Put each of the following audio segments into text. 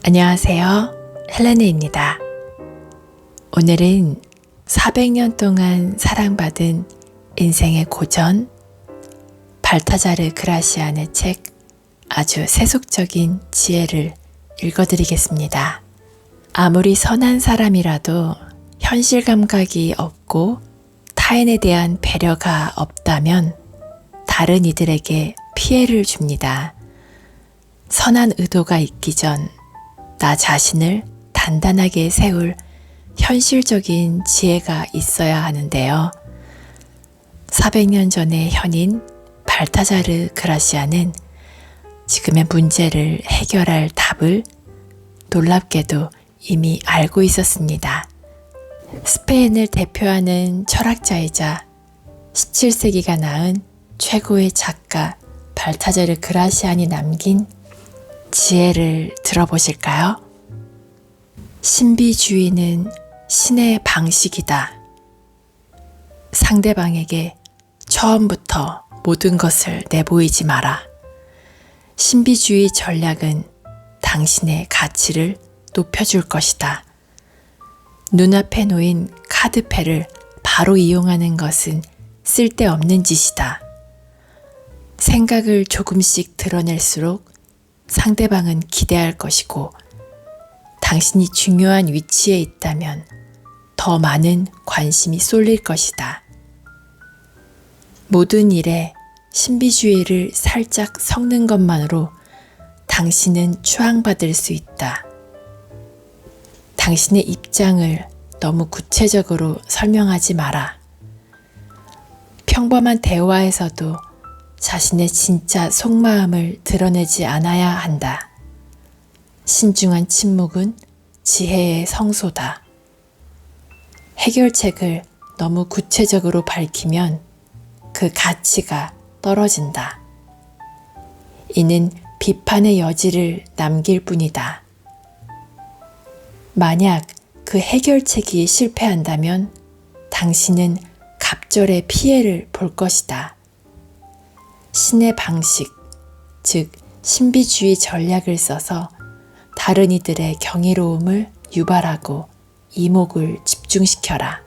안녕하세요. 헬레네입니다. 오늘은 400년 동안 사랑받은 인생의 고전 발타자르 그라시안의 책 아주 세속적인 지혜를 읽어드리겠습니다. 아무리 선한 사람이라도 현실 감각이 없고 타인에 대한 배려가 없다면 다른 이들에게 피해를 줍니다. 선한 의도가 있기 전 나 자신을 단단하게 세울 현실적인 지혜가 있어야 하는데요. 400년 전의 현인 발타자르 그라시안은 지금의 문제를 해결할 답을 놀랍게도 이미 알고 있었습니다. 스페인을 대표하는 철학자이자 17세기가 낳은 최고의 작가 발타자르 그라시안이 남긴 지혜를 들어보실까요? 신비주의는 신의 방식이다. 상대방에게 처음부터 모든 것을 내보이지 마라. 신비주의 전략은 당신의 가치를 높여줄 것이다. 눈앞에 놓인 카드패를 바로 이용하는 것은 쓸데없는 짓이다. 생각을 조금씩 드러낼수록 상대방은 기대할 것이고 당신이 중요한 위치에 있다면 더 많은 관심이 쏠릴 것이다. 모든 일에 신비주의를 살짝 섞는 것만으로 당신은 추앙받을 수 있다. 당신의 입장을 너무 구체적으로 설명하지 마라. 평범한 대화에서도 자신의 진짜 속마음을 드러내지 않아야 한다. 신중한 침묵은 지혜의 성소다. 해결책을 너무 구체적으로 밝히면 그 가치가 떨어진다. 이는 비판의 여지를 남길 뿐이다. 만약 그 해결책이 실패한다면 당신은 갑절의 피해를 볼 것이다. 신의 방식, 즉 신비주의 전략을 써서 다른 이들의 경이로움을 유발하고 이목을 집중시켜라.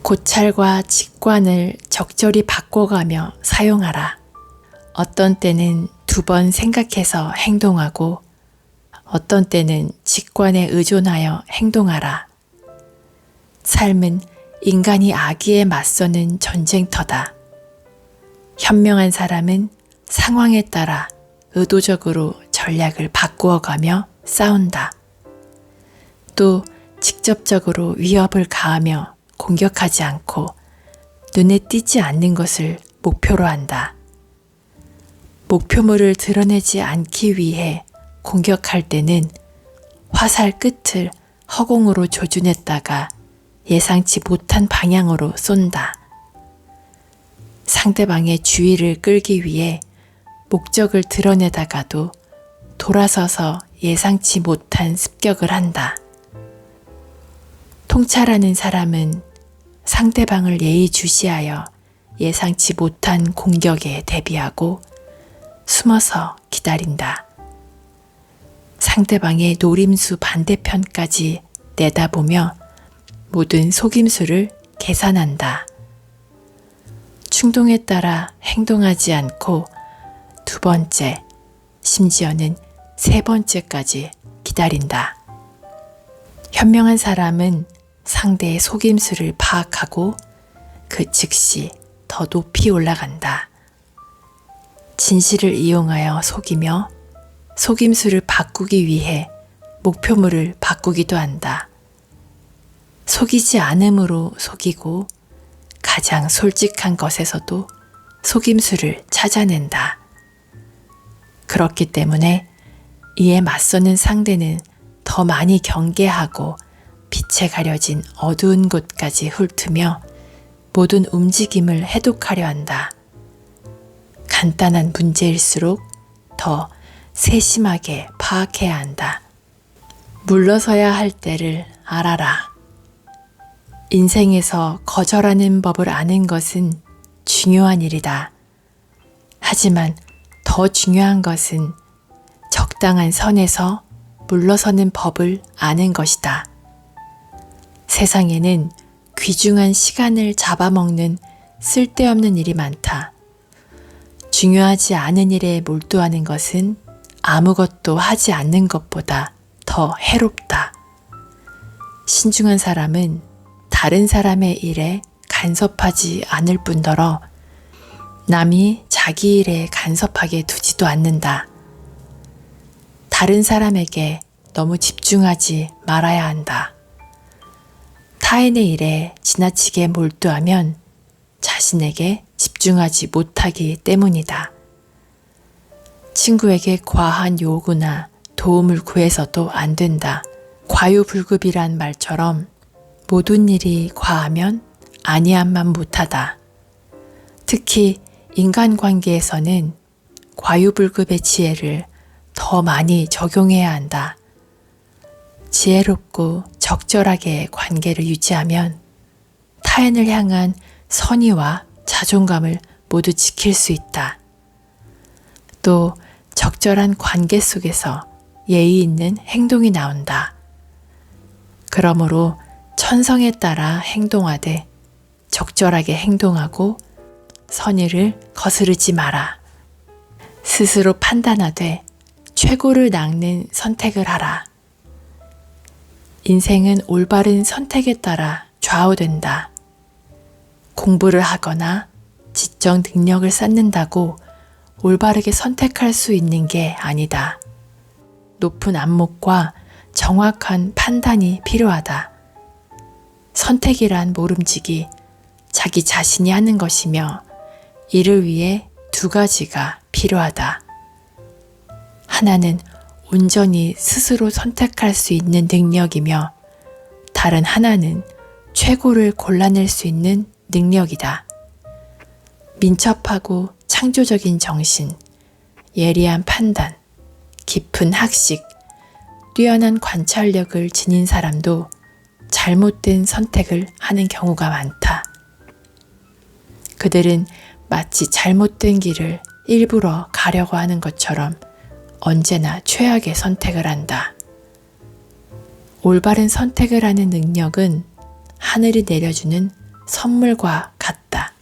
고찰과 직관을 적절히 바꿔가며 사용하라. 어떤 때는 2번 생각해서 행동하고 어떤 때는 직관에 의존하여 행동하라. 삶은 인간이 악의에 맞서는 전쟁터다. 현명한 사람은 상황에 따라 의도적으로 전략을 바꾸어가며 싸운다. 또 직접적으로 위협을 가하며 공격하지 않고 눈에 띄지 않는 것을 목표로 한다. 목표물을 드러내지 않기 위해 공격할 때는 화살 끝을 허공으로 조준했다가 예상치 못한 방향으로 쏜다. 상대방의 주의를 끌기 위해 목적을 드러내다가도 돌아서서 예상치 못한 습격을 한다. 통찰하는 사람은 상대방을 예의주시하여 예상치 못한 공격에 대비하고 숨어서 기다린다. 상대방의 노림수 반대편까지 내다보며 모든 속임수를 계산한다. 충동에 따라 행동하지 않고 2번째, 심지어는 3번째까지 기다린다. 현명한 사람은 상대의 속임수를 파악하고 그 즉시 더 높이 올라간다. 진실을 이용하여 속이며 속임수를 바꾸기 위해 목표물을 바꾸기도 한다. 속이지 않음으로 속이고 가장 솔직한 것에서도 속임수를 찾아낸다. 그렇기 때문에 이에 맞서는 상대는 더 많이 경계하고 빛에 가려진 어두운 곳까지 훑으며 모든 움직임을 해독하려 한다. 간단한 문제일수록 더 세심하게 파악해야 한다. 물러서야 할 때를 알아라. 인생에서 거절하는 법을 아는 것은 중요한 일이다. 하지만 더 중요한 것은 적당한 선에서 물러서는 법을 아는 것이다. 세상에는 귀중한 시간을 잡아먹는 쓸데없는 일이 많다. 중요하지 않은 일에 몰두하는 것은 아무것도 하지 않는 것보다 더 해롭다. 신중한 사람은 다른 사람의 일에 간섭하지 않을 뿐더러 남이 자기 일에 간섭하게 두지도 않는다. 다른 사람에게 너무 집중하지 말아야 한다. 타인의 일에 지나치게 몰두하면 자신에게 집중하지 못하기 때문이다. 친구에게 과한 요구나 도움을 구해서도 안 된다. 과유불급이란 말처럼 모든 일이 과하면 아니함만 못하다. 특히 인간관계에서는 과유불급의 지혜를 더 많이 적용해야 한다. 지혜롭고 적절하게 관계를 유지하면 타인을 향한 선의와 자존감을 모두 지킬 수 있다. 또 적절한 관계 속에서 예의 있는 행동이 나온다. 그러므로 천성에 따라 행동하되 적절하게 행동하고 선의를 거스르지 마라. 스스로 판단하되 최고를 낚는 선택을 하라. 인생은 올바른 선택에 따라 좌우된다. 공부를 하거나 지적 능력을 쌓는다고 올바르게 선택할 수 있는 게 아니다. 높은 안목과 정확한 판단이 필요하다. 선택이란 모름지기 자기 자신이 하는 것이며 이를 위해 두 가지가 필요하다. 하나는 온전히 스스로 선택할 수 있는 능력이며 다른 하나는 최고를 골라낼 수 있는 능력이다. 민첩하고 창조적인 정신, 예리한 판단, 깊은 학식, 뛰어난 관찰력을 지닌 사람도 잘못된 선택을 하는 경우가 많다. 그들은 마치 잘못된 길을 일부러 가려고 하는 것처럼 언제나 최악의 선택을 한다. 올바른 선택을 하는 능력은 하늘이 내려주는 선물과 같다.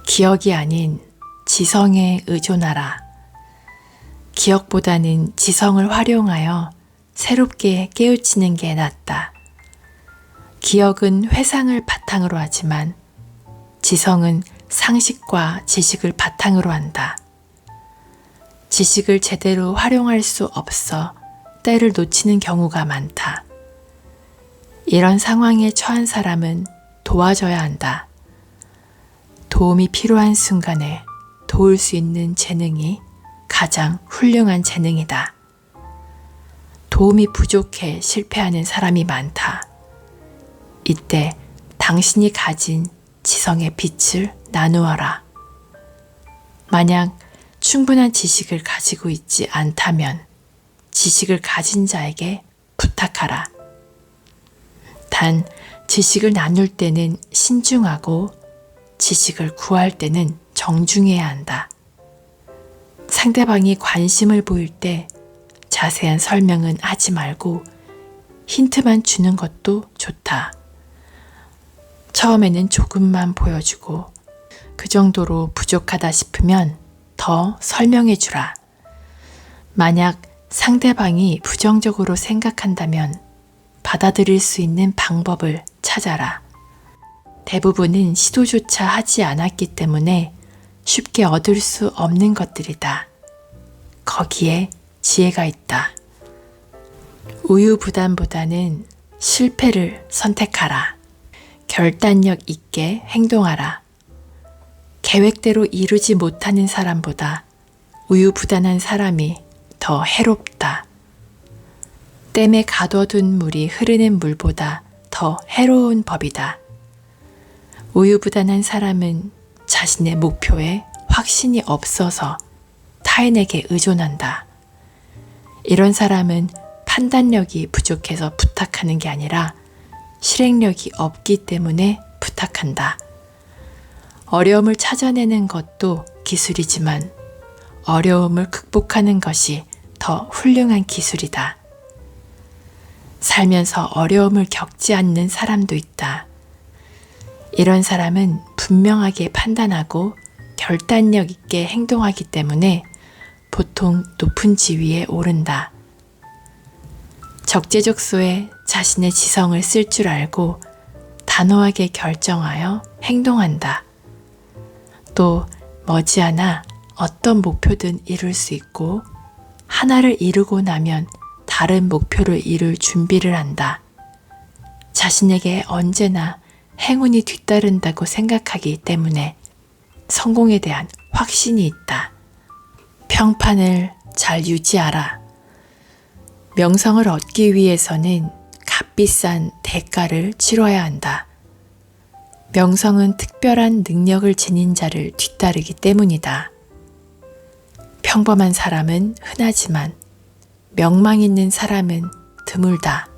기억이 아닌 지성에 의존하라. 기억보다는 지성을 활용하여 새롭게 깨우치는 게 낫다. 기억은 회상을 바탕으로 하지만 지성은 상식과 지식을 바탕으로 한다. 지식을 제대로 활용할 수 없어 때를 놓치는 경우가 많다. 이런 상황에 처한 사람은 도와줘야 한다. 도움이 필요한 순간에 도울 수 있는 재능이 가장 훌륭한 재능이다. 도움이 부족해 실패하는 사람이 많다. 이때 당신이 가진 지성의 빛을 나누어라. 만약 충분한 지식을 가지고 있지 않다면 지식을 가진 자에게 부탁하라. 단, 지식을 나눌 때는 신중하고 지식을 구할 때는 정중해야 한다. 상대방이 관심을 보일 때 자세한 설명은 하지 말고 힌트만 주는 것도 좋다. 처음에는 조금만 보여주고 그 정도로 부족하다 싶으면 더 설명해 주라. 만약 상대방이 부정적으로 생각한다면 받아들일 수 있는 방법을 찾아라. 대부분은 시도조차 하지 않았기 때문에 쉽게 얻을 수 없는 것들이다. 거기에 지혜가 있다. 우유부단보다는 실패를 선택하라. 결단력 있게 행동하라. 계획대로 이루지 못하는 사람보다 우유부단한 사람이 더 해롭다. 댐에 가둬둔 물이 흐르는 물보다 더 해로운 법이다. 우유부단한 사람은 자신의 목표에 확신이 없어서 타인에게 의존한다. 이런 사람은 판단력이 부족해서 부탁하는 게 아니라 실행력이 없기 때문에 부탁한다. 어려움을 찾아내는 것도 기술이지만 어려움을 극복하는 것이 더 훌륭한 기술이다. 살면서 어려움을 겪지 않는 사람도 있다. 이런 사람은 분명하게 판단하고 결단력 있게 행동하기 때문에 보통 높은 지위에 오른다. 적재적소에 자신의 지성을 쓸 줄 알고 단호하게 결정하여 행동한다. 또 머지않아 어떤 목표든 이룰 수 있고 하나를 이루고 나면 다른 목표를 이룰 준비를 한다. 자신에게 언제나 행운이 뒤따른다고 생각하기 때문에 성공에 대한 확신이 있다. 평판을 잘 유지하라. 명성을 얻기 위해서는 값비싼 대가를 치러야 한다. 명성은 특별한 능력을 지닌 자를 뒤따르기 때문이다. 평범한 사람은 흔하지만 명망 있는 사람은 드물다.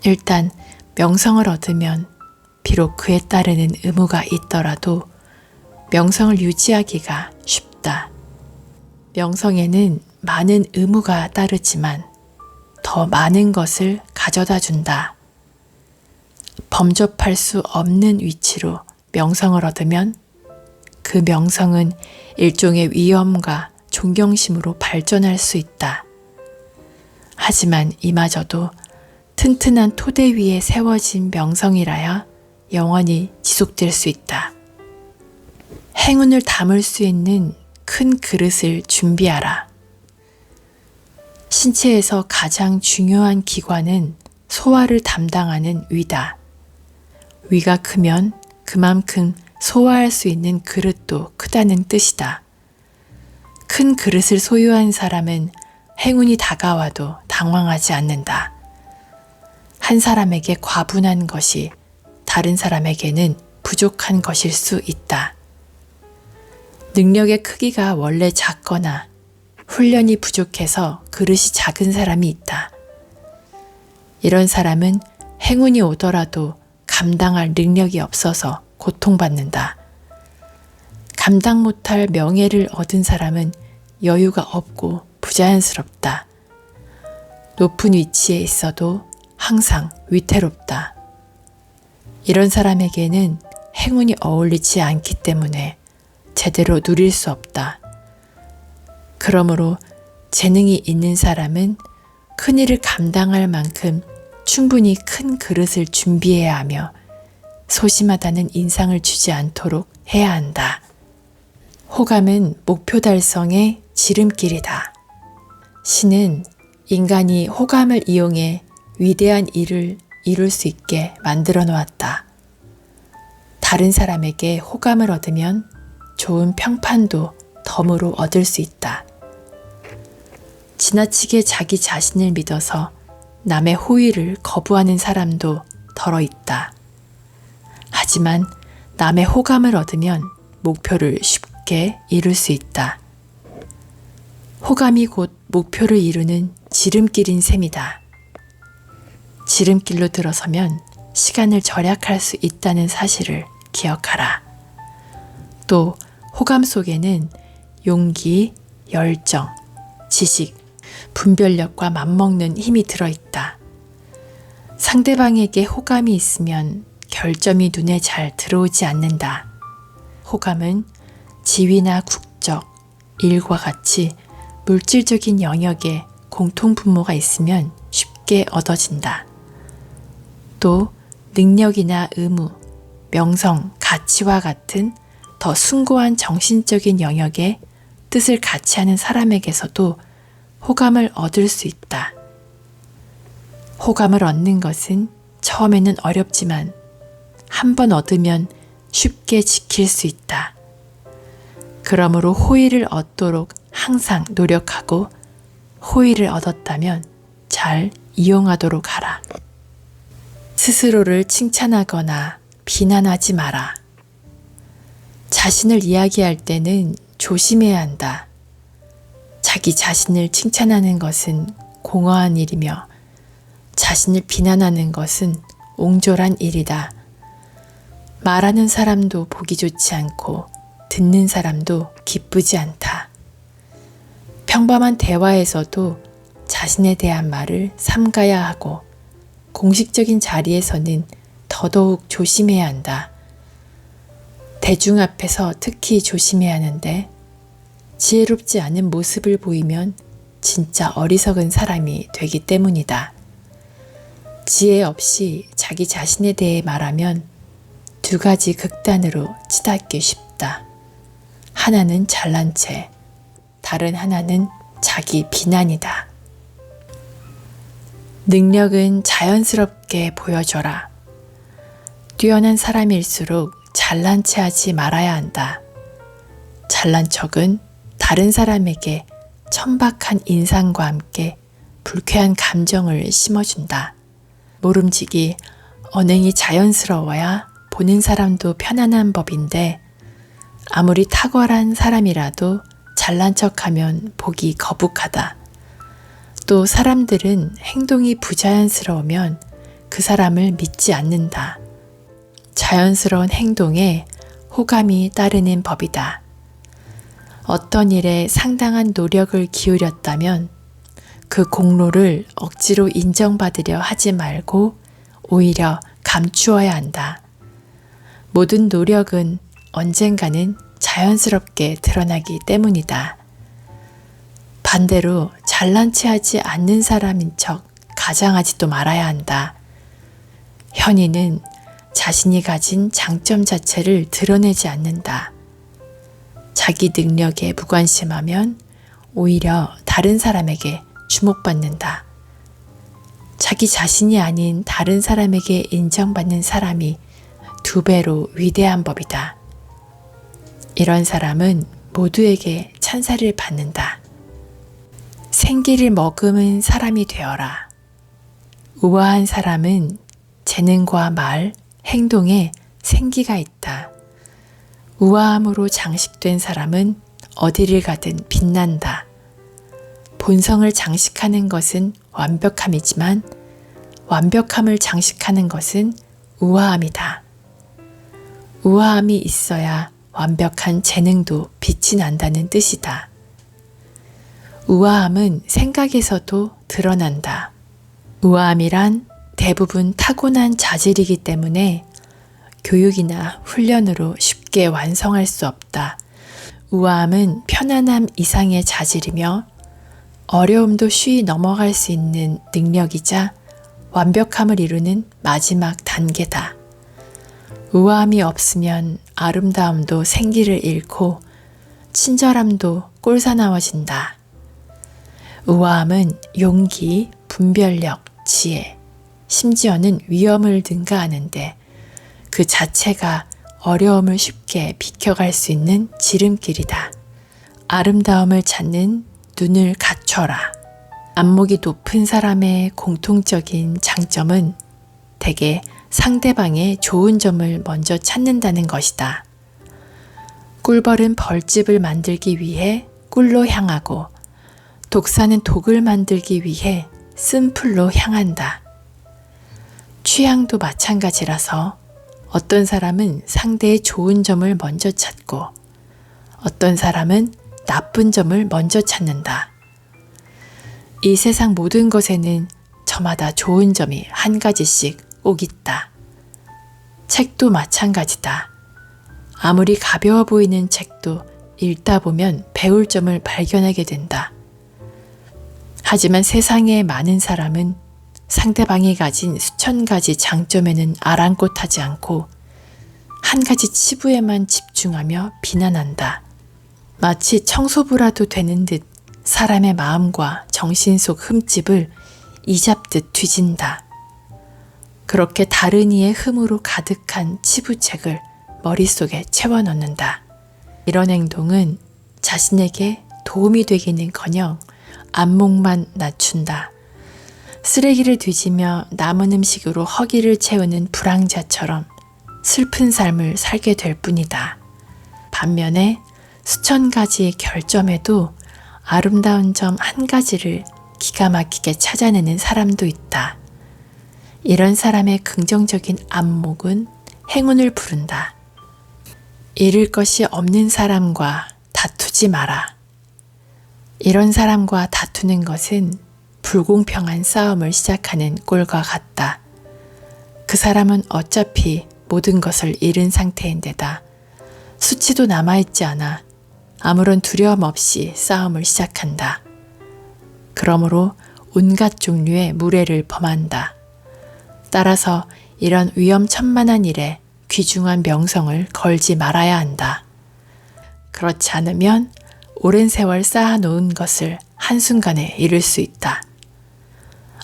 일단 명성을 얻으면 비록 그에 따르는 의무가 있더라도 명성을 유지하기가 쉽다. 명성에는 많은 의무가 따르지만 더 많은 것을 가져다 준다. 범접할 수 없는 위치로 명성을 얻으면 그 명성은 일종의 위엄과 존경심으로 발전할 수 있다. 하지만 이마저도 튼튼한 토대 위에 세워진 명성이라야 영원히 지속될 수 있다. 행운을 담을 수 있는 큰 그릇을 준비하라. 신체에서 가장 중요한 기관은 소화를 담당하는 위다. 위가 크면 그만큼 소화할 수 있는 그릇도 크다는 뜻이다. 큰 그릇을 소유한 사람은 행운이 다가와도 당황하지 않는다. 한 사람에게 과분한 것이 다른 사람에게는 부족한 것일 수 있다. 능력의 크기가 원래 작거나 훈련이 부족해서 그릇이 작은 사람이 있다. 이런 사람은 행운이 오더라도 감당할 능력이 없어서 고통받는다. 감당 못할 명예를 얻은 사람은 여유가 없고 부자연스럽다. 높은 위치에 있어도 항상 위태롭다. 이런 사람에게는 행운이 어울리지 않기 때문에 제대로 누릴 수 없다. 그러므로 재능이 있는 사람은 큰일을 감당할 만큼 충분히 큰 그릇을 준비해야 하며 소심하다는 인상을 주지 않도록 해야 한다. 호감은 목표 달성의 지름길이다. 신은 인간이 호감을 이용해 위대한 일을 이룰 수 있게 만들어 놓았다. 다른 사람에게 호감을 얻으면 좋은 평판도 덤으로 얻을 수 있다. 지나치게 자기 자신을 믿어서 남의 호의를 거부하는 사람도 덜어 있다. 하지만 남의 호감을 얻으면 목표를 쉽게 이룰 수 있다. 호감이 곧 목표를 이루는 지름길인 셈이다. 지름길로 들어서면 시간을 절약할 수 있다는 사실을 기억하라. 또 호감 속에는 용기, 열정, 지식, 분별력과 맞먹는 힘이 들어있다. 상대방에게 호감이 있으면 결점이 눈에 잘 들어오지 않는다. 호감은 지위나 국적, 일과 같이 물질적인 영역에 공통분모가 있으면 쉽게 얻어진다. 또 능력이나 의무, 명성, 가치와 같은 더 숭고한 정신적인 영역에 뜻을 같이 하는 사람에게서도 호감을 얻을 수 있다. 호감을 얻는 것은 처음에는 어렵지만 한 번 얻으면 쉽게 지킬 수 있다. 그러므로 호의를 얻도록 항상 노력하고 호의를 얻었다면 잘 이용하도록 하라. 스스로를 칭찬하거나 비난하지 마라. 자신을 이야기할 때는 조심해야 한다. 자기 자신을 칭찬하는 것은 공허한 일이며 자신을 비난하는 것은 옹졸한 일이다. 말하는 사람도 보기 좋지 않고 듣는 사람도 기쁘지 않다. 평범한 대화에서도 자신에 대한 말을 삼가야 하고 공식적인 자리에서는 더더욱 조심해야 한다. 대중 앞에서 특히 조심해야 하는데 지혜롭지 않은 모습을 보이면 진짜 어리석은 사람이 되기 때문이다. 지혜 없이 자기 자신에 대해 말하면 두 가지 극단으로 치닫기 쉽다. 하나는 잘난 체, 다른 하나는 자기 비난이다. 능력은 자연스럽게 보여줘라. 뛰어난 사람일수록 잘난 체 하지 말아야 한다. 잘난 척은 다른 사람에게 천박한 인상과 함께 불쾌한 감정을 심어준다. 모름지기 언행이 자연스러워야 보는 사람도 편안한 법인데 아무리 탁월한 사람이라도 잘난 척하면 보기 거북하다. 또 사람들은 행동이 부자연스러우면 그 사람을 믿지 않는다. 자연스러운 행동에 호감이 따르는 법이다. 어떤 일에 상당한 노력을 기울였다면 그 공로를 억지로 인정받으려 하지 말고 오히려 감추어야 한다. 모든 노력은 언젠가는 자연스럽게 드러나기 때문이다. 반대로 잘난 체 하지 않는 사람인 척 가장하지도 말아야 한다. 현인은 자신이 가진 장점 자체를 드러내지 않는다. 자기 능력에 무관심하면 오히려 다른 사람에게 주목받는다. 자기 자신이 아닌 다른 사람에게 인정받는 사람이 두 배로 위대한 법이다. 이런 사람은 모두에게 찬사를 받는다. 생기를 머금은 사람이 되어라. 우아한 사람은 재능과 말, 행동에 생기가 있다. 우아함으로 장식된 사람은 어디를 가든 빛난다. 본성을 장식하는 것은 완벽함이지만 완벽함을 장식하는 것은 우아함이다. 우아함이 있어야 완벽한 재능도 빛이 난다는 뜻이다. 우아함은 생각에서도 드러난다. 우아함이란 대부분 타고난 자질이기 때문에 교육이나 훈련으로 쉽게 완성할 수 없다. 우아함은 편안함 이상의 자질이며 어려움도 쉬이 넘어갈 수 있는 능력이자 완벽함을 이루는 마지막 단계다. 우아함이 없으면 아름다움도 생기를 잃고 친절함도 꼴사나워진다. 우아함은 용기, 분별력, 지혜, 심지어는 위험을 능가하는데 그 자체가 어려움을 쉽게 비켜갈 수 있는 지름길이다. 아름다움을 찾는 눈을 갖춰라. 안목이 높은 사람의 공통적인 장점은 대개 상대방의 좋은 점을 먼저 찾는다는 것이다. 꿀벌은 벌집을 만들기 위해 꿀로 향하고 독사는 독을 만들기 위해 쓴풀로 향한다. 취향도 마찬가지라서 어떤 사람은 상대의 좋은 점을 먼저 찾고 어떤 사람은 나쁜 점을 먼저 찾는다. 이 세상 모든 것에는 저마다 좋은 점이 한 가지씩 꼭 있다. 책도 마찬가지다. 아무리 가벼워 보이는 책도 읽다 보면 배울 점을 발견하게 된다. 하지만 세상의 많은 사람은 상대방이 가진 수천 가지 장점에는 아랑곳하지 않고 한 가지 치부에만 집중하며 비난한다. 마치 청소부라도 되는 듯 사람의 마음과 정신 속 흠집을 이잡듯 뒤진다. 그렇게 다른 이의 흠으로 가득한 치부책을 머릿속에 채워넣는다. 이런 행동은 자신에게 도움이 되기는커녕 안목만 낮춘다. 쓰레기를 뒤지며 남은 음식으로 허기를 채우는 불황자처럼 슬픈 삶을 살게 될 뿐이다. 반면에 수천 가지의 결점에도 아름다운 점 한 가지를 기가 막히게 찾아내는 사람도 있다. 이런 사람의 긍정적인 안목은 행운을 부른다. 잃을 것이 없는 사람과 다투지 마라. 이런 사람과 다투는 것은 불공평한 싸움을 시작하는 꼴과 같다. 그 사람은 어차피 모든 것을 잃은 상태인데다 수치도 남아있지 않아 아무런 두려움 없이 싸움을 시작한다. 그러므로 온갖 종류의 무례를 범한다. 따라서 이런 위험천만한 일에 귀중한 명성을 걸지 말아야 한다. 그렇지 않으면 오랜 세월 쌓아놓은 것을 한순간에 잃을 수 있다.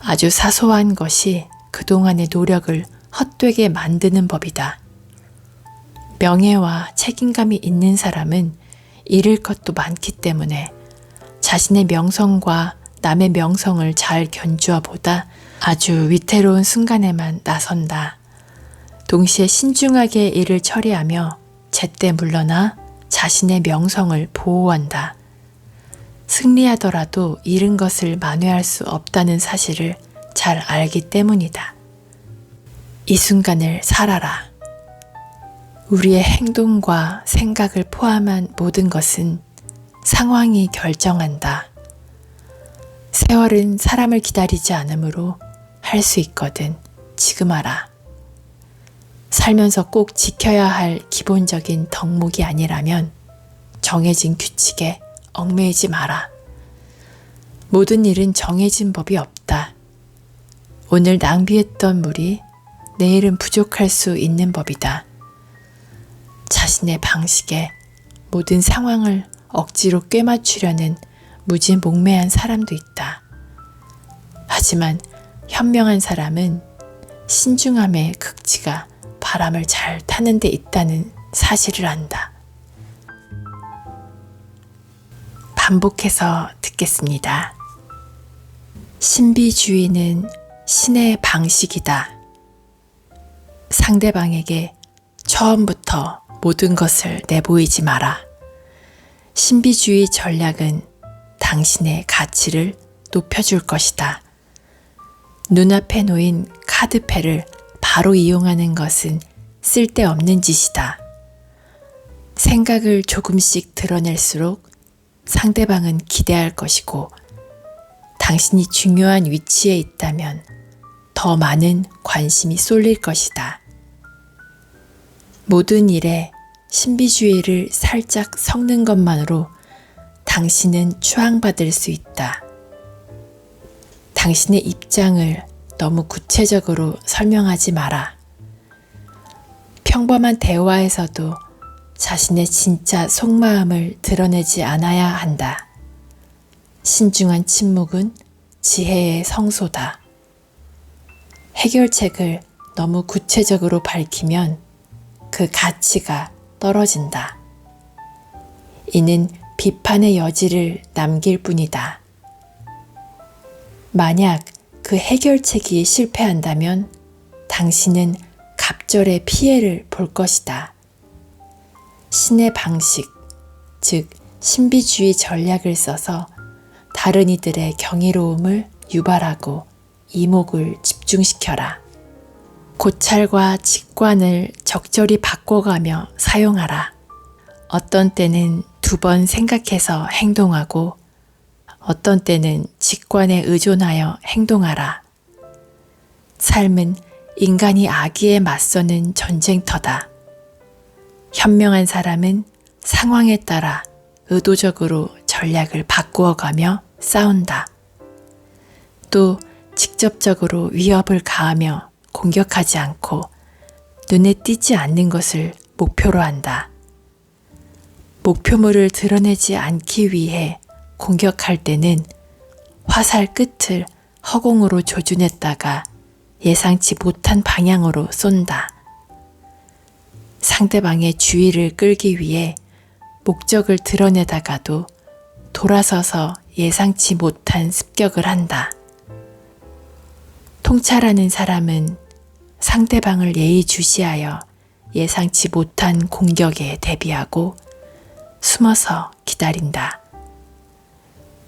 아주 사소한 것이 그동안의 노력을 헛되게 만드는 법이다. 명예와 책임감이 있는 사람은 잃을 것도 많기 때문에 자신의 명성과 남의 명성을 잘 견주어 보다 아주 위태로운 순간에만 나선다. 동시에 신중하게 일을 처리하며 제때 물러나 자신의 명성을 보호한다. 승리하더라도 잃은 것을 만회할 수 없다는 사실을 잘 알기 때문이다. 이 순간을 살아라. 우리의 행동과 생각을 포함한 모든 것은 상황이 결정한다. 세월은 사람을 기다리지 않으므로 할 수 있거든 지금 알아. 살면서 꼭 지켜야 할 기본적인 덕목이 아니라면 정해진 규칙에 얽매이지 마라. 모든 일은 정해진 법이 없다. 오늘 낭비했던 물이 내일은 부족할 수 있는 법이다. 자신의 방식에 모든 상황을 억지로 꿰맞추려는 무지몽매한 사람도 있다. 하지만 현명한 사람은 신중함의 극치가 바람을 잘 타는 데 있다는 사실을 안다. 반복해서 듣겠습니다. 신비주의는 신의 방식이다. 상대방에게 처음부터 모든 것을 내보이지 마라. 신비주의 전략은 당신의 가치를 높여줄 것이다. 눈앞에 놓인 카드패를 바로 이용하는 것은 쓸데없는 짓이다. 생각을 조금씩 드러낼수록 상대방은 기대할 것이고 당신이 중요한 위치에 있다면 더 많은 관심이 쏠릴 것이다. 모든 일에 신비주의를 살짝 섞는 것만으로 당신은 추앙받을 수 있다. 당신의 입장을 너무 구체적으로 설명하지 마라. 평범한 대화에서도 자신의 진짜 속마음을 드러내지 않아야 한다. 신중한 침묵은 지혜의 성소다. 해결책을 너무 구체적으로 밝히면 그 가치가 떨어진다. 이는 비판의 여지를 남길 뿐이다. 만약 그 해결책이 실패한다면 당신은 갑절의 피해를 볼 것이다. 신의 방식, 즉 신비주의 전략을 써서 다른 이들의 경이로움을 유발하고 이목을 집중시켜라. 고찰과 직관을 적절히 바꿔가며 사용하라. 어떤 때는 2번 생각해서 행동하고 어떤 때는 직관에 의존하여 행동하라. 삶은 인간이 악의에 맞서는 전쟁터다. 현명한 사람은 상황에 따라 의도적으로 전략을 바꾸어가며 싸운다. 또 직접적으로 위협을 가하며 공격하지 않고 눈에 띄지 않는 것을 목표로 한다. 목표물을 드러내지 않기 위해 공격할 때는 화살 끝을 허공으로 조준했다가 예상치 못한 방향으로 쏜다. 상대방의 주의를 끌기 위해 목적을 드러내다가도 돌아서서 예상치 못한 습격을 한다. 통찰하는 사람은 상대방을 예의주시하여 예상치 못한 공격에 대비하고 숨어서 기다린다.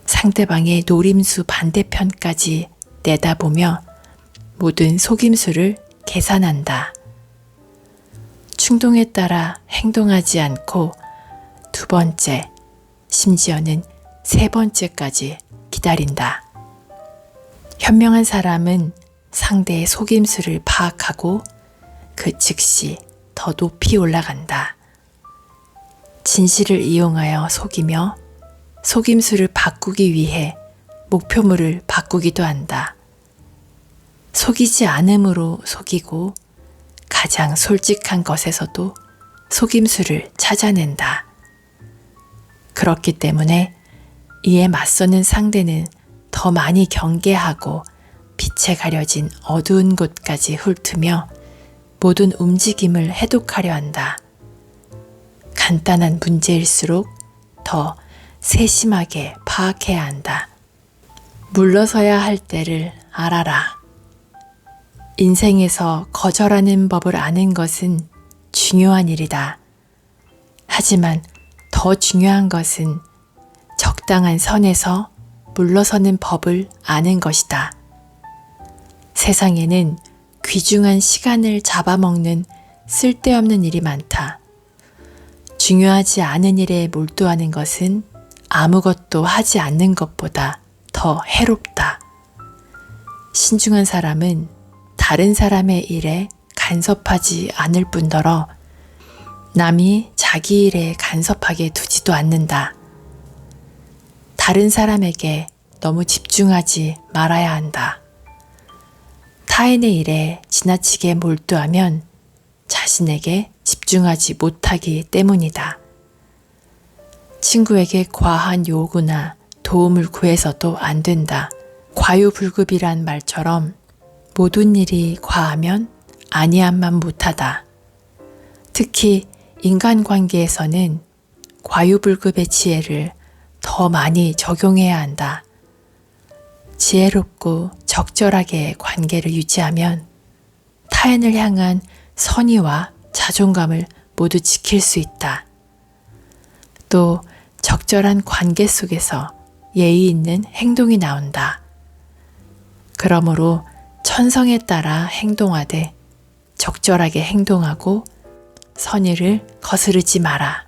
상대방의 노림수 반대편까지 내다보며 모든 속임수를 계산한다. 충동에 따라 행동하지 않고 2번째, 심지어는 3번째까지 기다린다. 현명한 사람은 상대의 속임수를 파악하고 그 즉시 더 높이 올라간다. 진실을 이용하여 속이며 속임수를 바꾸기 위해 목표물을 바꾸기도 한다. 속이지 않음으로 속이고 가장 솔직한 것에서도 속임수를 찾아낸다. 그렇기 때문에 이에 맞서는 상대는 더 많이 경계하고 빛에 가려진 어두운 곳까지 훑으며 모든 움직임을 해독하려 한다. 간단한 문제일수록 더 세심하게 파악해야 한다. 물러서야 할 때를 알아라. 인생에서 거절하는 법을 아는 것은 중요한 일이다. 하지만 더 중요한 것은 적당한 선에서 물러서는 법을 아는 것이다. 세상에는 귀중한 시간을 잡아먹는 쓸데없는 일이 많다. 중요하지 않은 일에 몰두하는 것은 아무것도 하지 않는 것보다 더 해롭다. 신중한 사람은 다른 사람의 일에 간섭하지 않을 뿐더러 남이 자기 일에 간섭하게 두지도 않는다. 다른 사람에게 너무 집중하지 말아야 한다. 타인의 일에 지나치게 몰두하면 자신에게 집중하지 못하기 때문이다. 친구에게 과한 요구나 도움을 구해서도 안 된다. 과유불급이란 말처럼 모든 일이 과하면 아니함만 못하다. 특히 인간관계에서는 과유불급의 지혜를 더 많이 적용해야 한다. 지혜롭고 적절하게 관계를 유지하면 타인을 향한 선의와 자존감을 모두 지킬 수 있다. 또 적절한 관계 속에서 예의 있는 행동이 나온다. 그러므로 천성에 따라 행동하되 적절하게 행동하고 선의를 거스르지 마라.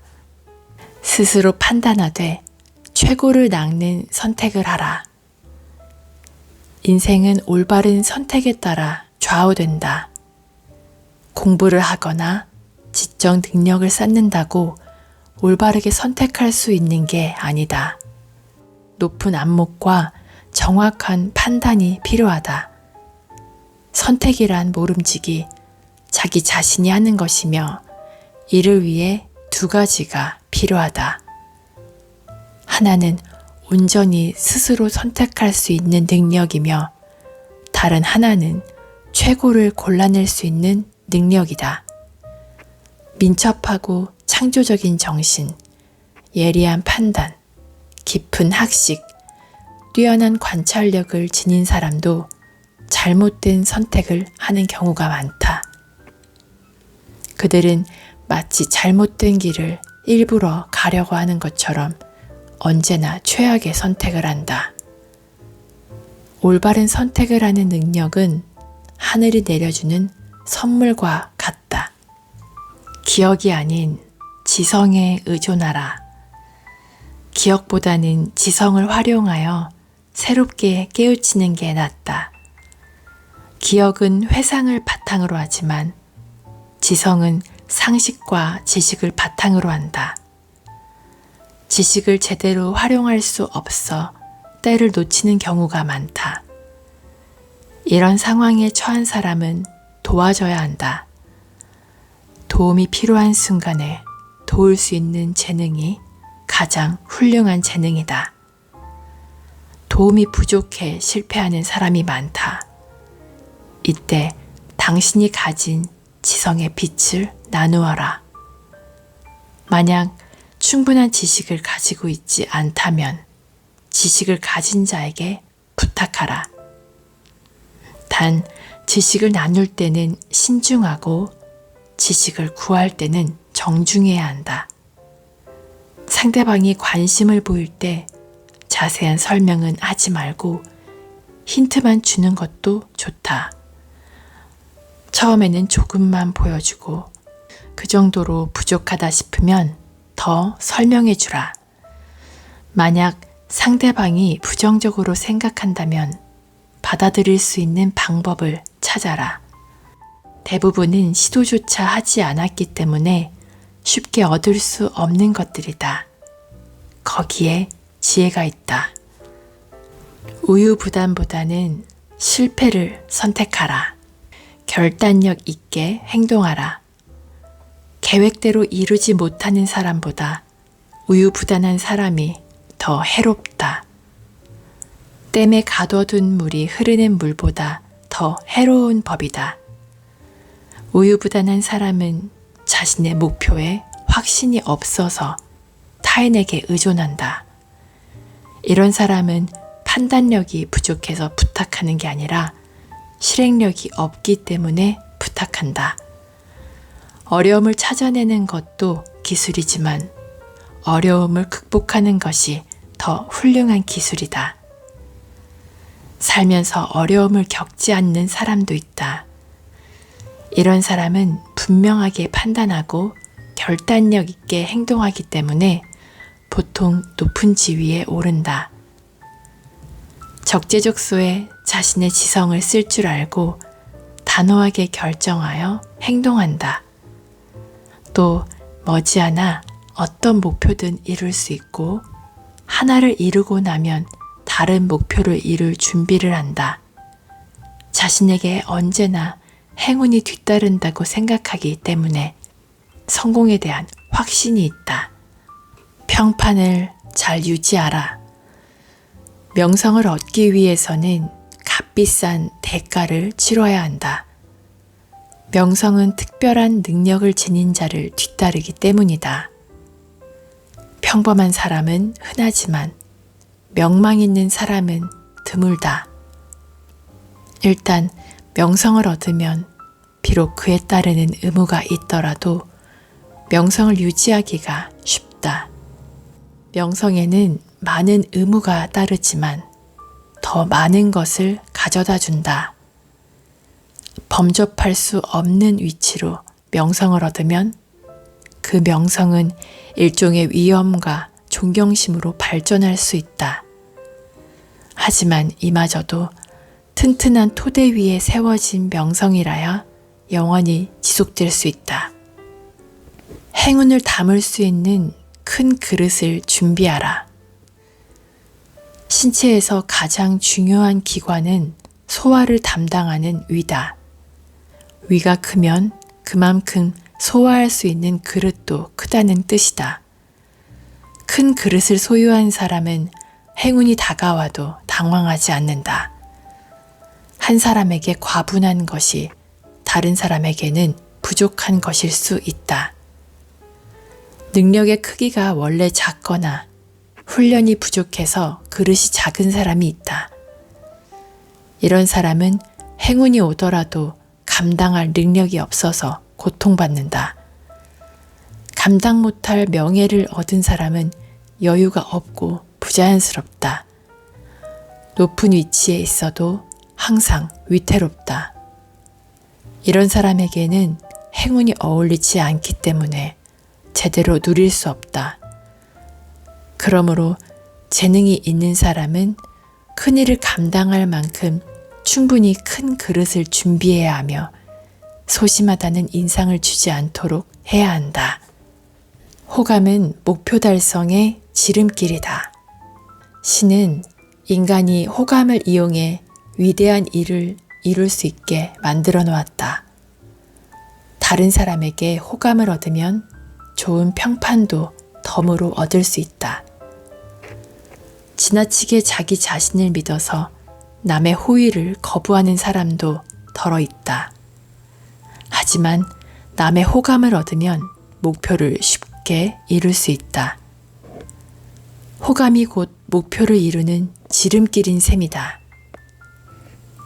스스로 판단하되 최고를 낚는 선택을 하라. 인생은 올바른 선택에 따라 좌우된다. 공부를 하거나 지적 능력을 쌓는다고 올바르게 선택할 수 있는 게 아니다. 높은 안목과 정확한 판단이 필요하다. 선택이란 모름지기 자기 자신이 하는 것이며 이를 위해 두 가지가 필요하다. 하나는 온전히 스스로 선택할 수 있는 능력이며 다른 하나는 최고를 골라낼 수 있는 능력이다. 민첩하고 창조적인 정신, 예리한 판단, 깊은 학식, 뛰어난 관찰력을 지닌 사람도 잘못된 선택을 하는 경우가 많다. 그들은 마치 잘못된 길을 일부러 가려고 하는 것처럼 언제나 최악의 선택을 한다. 올바른 선택을 하는 능력은 하늘이 내려주는 선물과 같다. 기억이 아닌 지성에 의존하라. 기억보다는 지성을 활용하여 새롭게 깨우치는 게 낫다. 기억은 회상을 바탕으로 하지만 지성은 상식과 지식을 바탕으로 한다. 지식을 제대로 활용할 수 없어 때를 놓치는 경우가 많다. 이런 상황에 처한 사람은 도와줘야 한다. 도움이 필요한 순간에 도울 수 있는 재능이 가장 훌륭한 재능이다. 도움이 부족해 실패하는 사람이 많다. 이때 당신이 가진 지성의 빛을 나누어라. 만약 충분한 지식을 가지고 있지 않다면 지식을 가진 자에게 부탁하라. 단, 지식을 나눌 때는 신중하고 지식을 구할 때는 정중해야 한다. 상대방이 관심을 보일 때 자세한 설명은 하지 말고 힌트만 주는 것도 좋다. 처음에는 조금만 보여주고 그 정도로 부족하다 싶으면 더 설명해 주라. 만약 상대방이 부정적으로 생각한다면 받아들일 수 있는 방법을 찾아라. 대부분은 시도조차 하지 않았기 때문에 쉽게 얻을 수 없는 것들이다. 거기에 지혜가 있다. 우유부단보다는 실패를 선택하라. 결단력 있게 행동하라. 계획대로 이루지 못하는 사람보다 우유부단한 사람이 더 해롭다. 댐에 가둬둔 물이 흐르는 물보다 더 해로운 법이다. 우유부단한 사람은 자신의 목표에 확신이 없어서 타인에게 의존한다. 이런 사람은 판단력이 부족해서 부탁하는 게 아니라 실행력이 없기 때문에 부탁한다. 어려움을 찾아내는 것도 기술이지만 어려움을 극복하는 것이 더 훌륭한 기술이다. 살면서 어려움을 겪지 않는 사람도 있다. 이런 사람은 분명하게 판단하고 결단력 있게 행동하기 때문에 보통 높은 지위에 오른다. 적재적소에 자신의 지성을 쓸 줄 알고 단호하게 결정하여 행동한다. 또 머지않아 어떤 목표든 이룰 수 있고 하나를 이루고 나면 다른 목표를 이룰 준비를 한다. 자신에게 언제나 행운이 뒤따른다고 생각하기 때문에 성공에 대한 확신이 있다. 평판을 잘 유지하라. 명성을 얻기 위해서는 값비싼 대가를 치러야 한다. 명성은 특별한 능력을 지닌 자를 뒤따르기 때문이다. 평범한 사람은 흔하지만 명망 있는 사람은 드물다. 일단 명성을 얻으면 비록 그에 따르는 의무가 있더라도 명성을 유지하기가 쉽다. 명성에는 많은 의무가 따르지만 더 많은 것을 가져다 준다. 범접할 수 없는 위치로 명성을 얻으면 그 명성은 일종의 위엄과 존경심으로 발전할 수 있다. 하지만 이마저도 튼튼한 토대 위에 세워진 명성이라야 영원히 지속될 수 있다. 행운을 담을 수 있는 큰 그릇을 준비하라. 신체에서 가장 중요한 기관은 소화를 담당하는 위다. 위가 크면 그만큼 소화할 수 있는 그릇도 크다는 뜻이다. 큰 그릇을 소유한 사람은 행운이 다가와도 당황하지 않는다. 한 사람에게 과분한 것이 다른 사람에게는 부족한 것일 수 있다. 능력의 크기가 원래 작거나 훈련이 부족해서 그릇이 작은 사람이 있다. 이런 사람은 행운이 오더라도 감당할 능력이 없어서 고통받는다. 감당 못할 명예를 얻은 사람은 여유가 없고 부자연스럽다. 높은 위치에 있어도 항상 위태롭다. 이런 사람에게는 행운이 어울리지 않기 때문에 제대로 누릴 수 없다. 그러므로 재능이 있는 사람은 큰일을 감당할 만큼 충분히 큰 그릇을 준비해야 하며 소심하다는 인상을 주지 않도록 해야 한다. 호감은 목표 달성의 지름길이다. 신은 인간이 호감을 이용해 위대한 일을 이룰 수 있게 만들어 놓았다. 다른 사람에게 호감을 얻으면 좋은 평판도 덤으로 얻을 수 있다. 지나치게 자기 자신을 믿어서 남의 호의를 거부하는 사람도 덜어 있다. 하지만 남의 호감을 얻으면 목표를 쉽게 이룰 수 있다. 호감이 곧 목표를 이루는 지름길인 셈이다.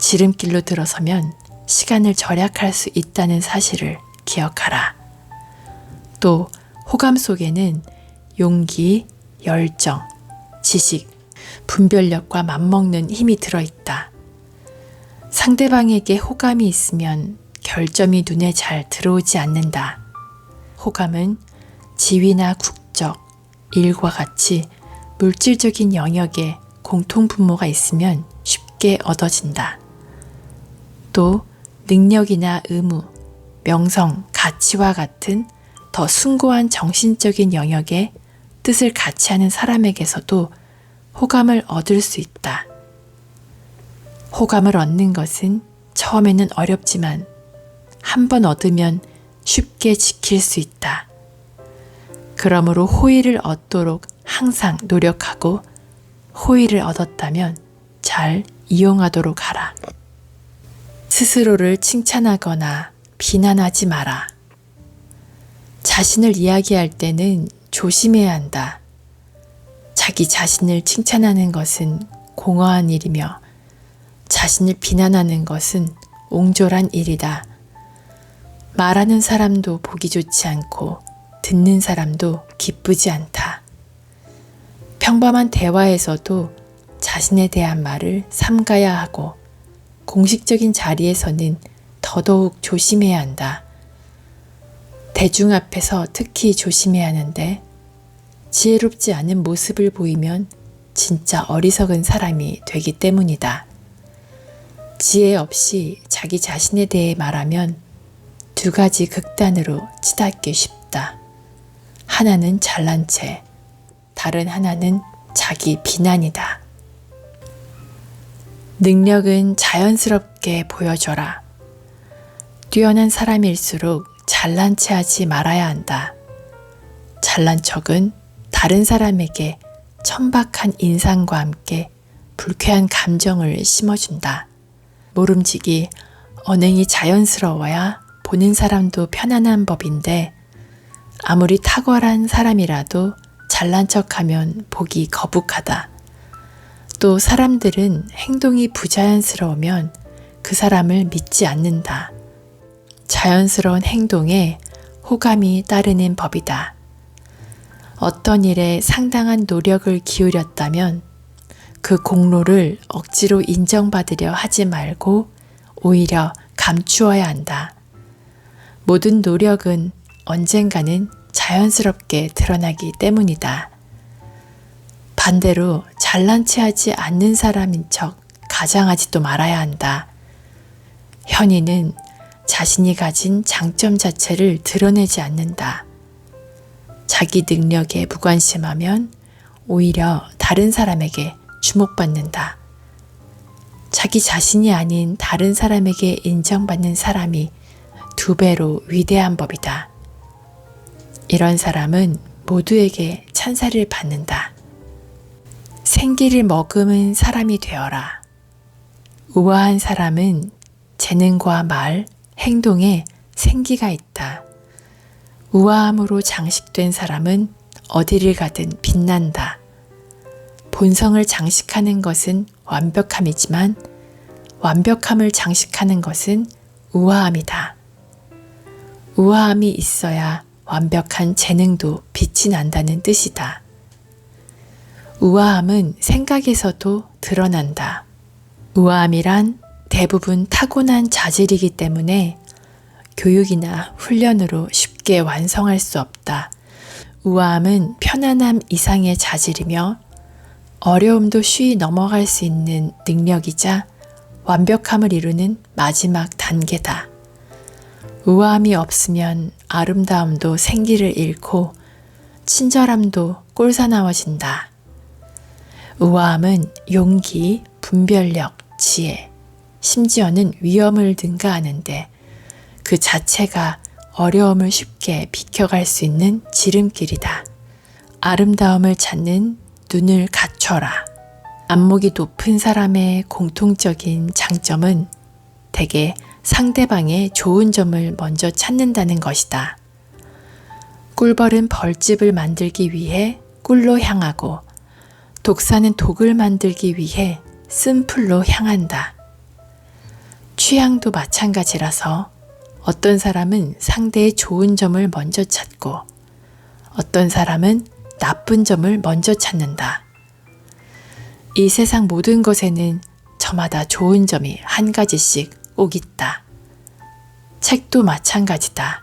지름길로 들어서면 시간을 절약할 수 있다는 사실을 기억하라. 또 호감 속에는 용기, 열정, 지식, 분별력과 맞먹는 힘이 들어있다. 상대방에게 호감이 있으면 결점이 눈에 잘 들어오지 않는다. 호감은 지위나 국적, 일과 같이 물질적인 영역에 공통분모가 있으면 쉽게 쉽게 얻어진다. 또 능력이나 의무, 명성, 가치와 같은 더 숭고한 정신적인 영역에 뜻을 같이 하는 사람에게서도 호감을 얻을 수 있다. 호감을 얻는 것은 처음에는 어렵지만 한 번 얻으면 쉽게 지킬 수 있다. 그러므로 호의를 얻도록 항상 노력하고 호의를 얻었다면 잘 이용하도록 하라. 스스로를 칭찬하거나 비난하지 마라. 자신을 이야기할 때는 조심해야 한다. 자기 자신을 칭찬하는 것은 공허한 일이며 자신을 비난하는 것은 옹졸한 일이다. 말하는 사람도 보기 좋지 않고 듣는 사람도 기쁘지 않다. 평범한 대화에서도 자신에 대한 말을 삼가야 하고 공식적인 자리에서는 더더욱 조심해야 한다. 대중 앞에서 특히 조심해야 하는데 지혜롭지 않은 모습을 보이면 진짜 어리석은 사람이 되기 때문이다. 지혜 없이 자기 자신에 대해 말하면 두 가지 극단으로 치닫기 쉽다. 하나는 잘난 체, 다른 하나는 자기 비난이다. 능력은 자연스럽게 보여줘라. 뛰어난 사람일수록 잘난 체 하지 말아야 한다. 잘난 척은 다른 사람에게 천박한 인상과 함께 불쾌한 감정을 심어준다. 모름지기 언행이 자연스러워야 보는 사람도 편안한 법인데 아무리 탁월한 사람이라도 잘난 척하면 보기 거북하다. 또 사람들은 행동이 부자연스러우면 그 사람을 믿지 않는다. 자연스러운 행동에 호감이 따르는 법이다. 어떤 일에 상당한 노력을 기울였다면 그 공로를 억지로 인정받으려 하지 말고 오히려 감추어야 한다. 모든 노력은 언젠가는 자연스럽게 드러나기 때문이다. 반대로 잘난 체 하지 않는 사람인 척 가장하지도 말아야 한다. 현인은 자신이 가진 장점 자체를 드러내지 않는다. 자기 능력에 무관심하면 오히려 다른 사람에게 주목받는다. 자기 자신이 아닌 다른 사람에게 인정받는 사람이 2배로 위대한 법이다. 이런 사람은 모두에게 찬사를 받는다. 생기를 머금은 사람이 되어라. 우아한 사람은 재능과 말, 행동에 생기가 있다. 우아함으로 장식된 사람은 어디를 가든 빛난다. 본성을 장식하는 것은 완벽함이지만 완벽함을 장식하는 것은 우아함이다. 우아함이 있어야 완벽한 재능도 빛이 난다는 뜻이다. 우아함은 생각에서도 드러난다. 우아함이란 대부분 타고난 자질이기 때문에 교육이나 훈련으로 쉽게 완성할 수 없다. 우아함은 편안함 이상의 자질이며 어려움도 쉬이 넘어갈 수 있는 능력이자 완벽함을 이루는 마지막 단계다. 우아함이 없으면 아름다움도 생기를 잃고 친절함도 꼴사나워진다. 우아함은 용기, 분별력, 지혜, 심지어는 위험을 능가하는데 그 자체가 어려움을 쉽게 비켜갈 수 있는 지름길이다. 아름다움을 찾는 눈을 갖춰라. 안목이 높은 사람의 공통적인 장점은 대개 상대방의 좋은 점을 먼저 찾는다는 것이다. 꿀벌은 벌집을 만들기 위해 꿀로 향하고 독사는 독을 만들기 위해 쓴풀로 향한다. 취향도 마찬가지라서 어떤 사람은 상대의 좋은 점을 먼저 찾고 어떤 사람은 나쁜 점을 먼저 찾는다. 이 세상 모든 것에는 저마다 좋은 점이 한 가지씩 꼭 있다. 책도 마찬가지다.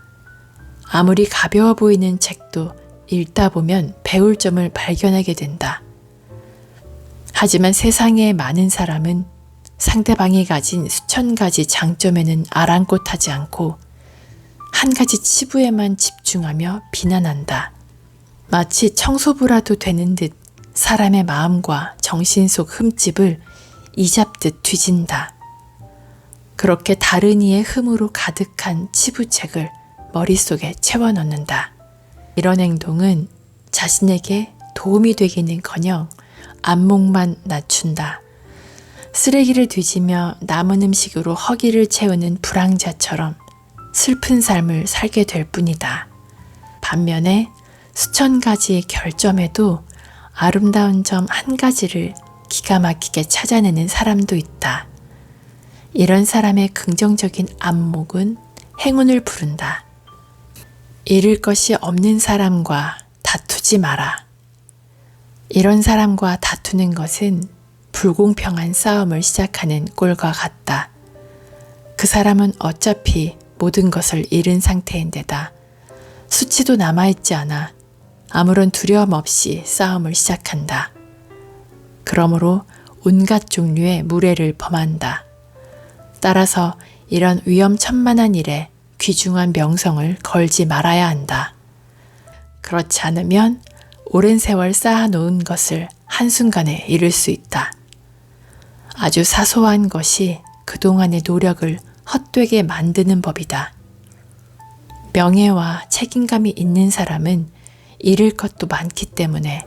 아무리 가벼워 보이는 책도 읽다 보면 배울 점을 발견하게 된다. 하지만 세상의 많은 사람은 상대방이 가진 수천 가지 장점에는 아랑곳하지 않고 한 가지 치부에만 집중하며 비난한다. 마치 청소부라도 되는 듯 사람의 마음과 정신 속 흠집을 이잡듯 뒤진다. 그렇게 다른 이의 흠으로 가득한 치부책을 머릿속에 채워넣는다. 이런 행동은 자신에게 도움이 되기는커녕 안목만 낮춘다. 쓰레기를 뒤지며 남은 음식으로 허기를 채우는 불황자처럼 슬픈 삶을 살게 될 뿐이다. 반면에 수천 가지의 결점에도 아름다운 점 한 가지를 기가 막히게 찾아내는 사람도 있다. 이런 사람의 긍정적인 안목은 행운을 부른다. 잃을 것이 없는 사람과 다투지 마라. 이런 사람과 다투는 것은 불공평한 싸움을 시작하는 꼴과 같다. 그 사람은 어차피 모든 것을 잃은 상태인데다 수치도 남아있지 않아 아무런 두려움 없이 싸움을 시작한다. 그러므로 온갖 종류의 무례를 범한다. 따라서 이런 위험천만한 일에 귀중한 명성을 걸지 말아야 한다. 그렇지 않으면 오랜 세월 쌓아놓은 것을 한순간에 잃을 수 있다. 아주 사소한 것이 그동안의 노력을 헛되게 만드는 법이다. 명예와 책임감이 있는 사람은 잃을 것도 많기 때문에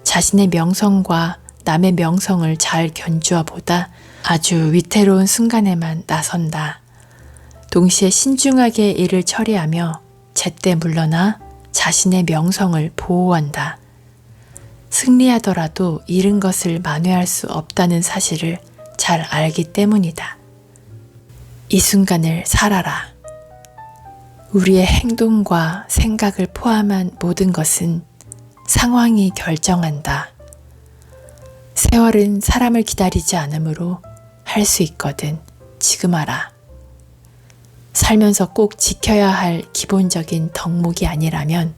자신의 명성과 남의 명성을 잘 견주어 보다 아주 위태로운 순간에만 나선다. 동시에 신중하게 일을 처리하며 제때 물러나 자신의 명성을 보호한다. 승리하더라도 잃은 것을 만회할 수 없다는 사실을 잘 알기 때문이다. 이 순간을 살아라. 우리의 행동과 생각을 포함한 모든 것은 상황이 결정한다. 세월은 사람을 기다리지 않으므로 할 수 있거든 지금 알아. 살면서 꼭 지켜야 할 기본적인 덕목이 아니라면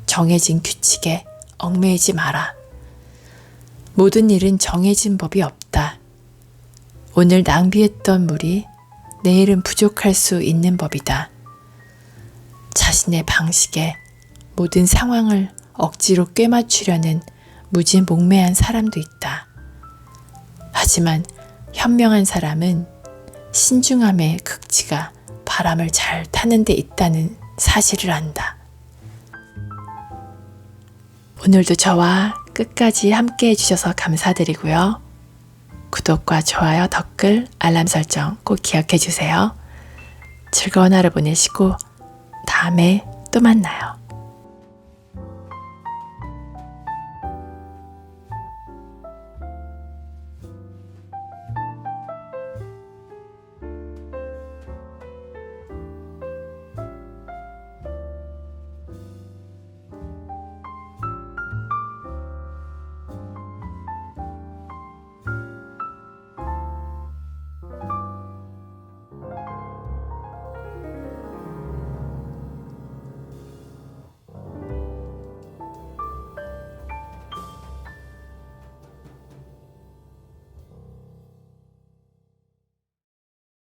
정해진 규칙에 얽매이지 마라. 모든 일은 정해진 법이 없다. 오늘 낭비했던 물이 내일은 부족할 수 있는 법이다. 자신의 방식에 모든 상황을 억지로 꿰맞추려는 무지몽매한 사람도 있다. 하지만 현명한 사람은 신중함의 극치가 바람을 잘 타는 데 있다는 사실을 안다. 오늘도 저와 끝까지 함께 해주셔서 감사드리고요. 구독과 좋아요, 댓글, 알람 설정 꼭 기억해 주세요. 즐거운 하루 보내시고 다음에 또 만나요.